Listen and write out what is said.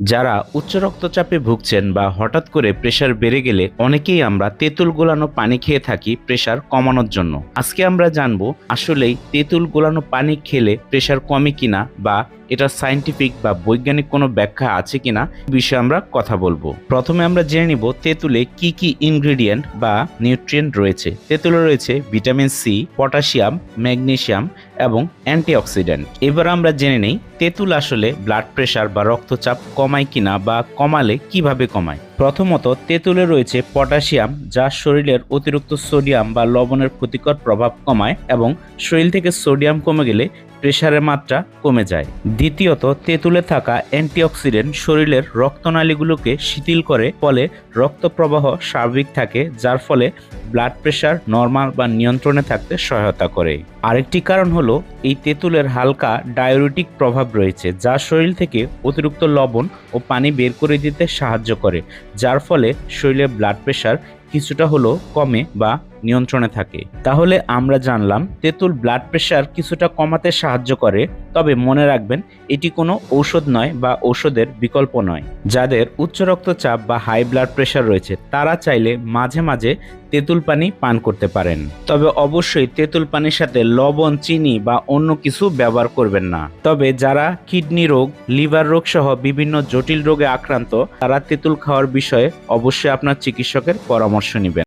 যারা উচ্চ রক্তচাপে ভুগছেন বা হঠাৎ করে প্রেশার বেড়ে গেলে অনেকেই আমরা তেঁতুল গোলানো পানি খেয়ে থাকি প্রেশার কমানোর জন্য। আজকে আমরা জানবো আসলেই তেঁতুল গোলানো পানি খেলে প্রেশার কমে কিনা বা এটা সায়েন্টিফিক বা বৈজ্ঞানিক কোনো ব্যাখ্যা আছে কিনা বিষয়ে আমরা কথা বলবো। প্রথমে আমরা জেনে নিব তেঁতুলে কি কি ইনগ্রেডিয়েন্ট বা নিউট্রিয়েন্ট রয়েছে। তেঁতুলে রয়েছে ভিটামিন সি, পটাশিয়াম, ম্যাগনেসিয়াম এবং অ্যান্টিঅক্সিডেন্ট। এবার আমরা জেনে নেই তেঁতুল আসলে ব্লাড প্রেশার বা রক্তচাপ কমায় কিনা বা কমালে কিভাবে কমায়। প্রথমত তেঁতুলে রয়েছে পটাশিয়াম, যা শরীরের অতিরিক্ত সোডিয়াম বা লবণের ক্ষতিকর প্রভাব কমায় এবং শরীর থেকে সোডিয়াম কমে গেলে প্রেশারের মাত্রা কমে যায়। দ্বিতীয়ত তেঁতুলে থাকা অ্যান্টিঅক্সিডেন্ট শরীরের রক্তনালীগুলোকে শিথিল করে, ফলে রক্ত প্রবাহ স্বাভাবিক থাকে, যার ফলে ব্লাড প্রেশার নরমাল বা নিয়ন্ত্রণে থাকতে সহায়তা করে। আরেকটি কারণ হলো এই তেঁতুলের হালকা ডায়ুরেটিক প্রভাব রয়েছে, যা শরীর থেকে অতিরিক্ত লবণ ও পানি বের করে দিতে সাহায্য করে, যার ফলে শরীরের ব্লাড প্রেশার কিছুটা হলেও কমে বা নিয়ন্ত্রণে থাকে। তাহলে আমরা জানলাম তেঁতুল ব্লাড প্রেশার কিছুটা কমাতে সাহায্য করে, তবে মনে রাখবেন এটি কোনো ঔষধ নয় বা ঔষধের বিকল্প নয়। যাদের উচ্চ রক্তচাপ বা হাই ব্লাড প্রেশার রয়েছে তারা চাইলে মাঝে মাঝে তেঁতুল পানি পান করতে পারেন, তবে অবশ্যই তেঁতুল পানির সাথে লবণ, চিনি বা অন্য কিছু ব্যবহার করবেন না। তবে যারা কিডনি রোগ, লিভার রোগ সহ বিভিন্ন জটিল রোগে আক্রান্ত তারা তেঁতুল খাওয়ার বিষয়ে অবশ্যই আপনার চিকিৎসকের পরামর্শ নেবেন।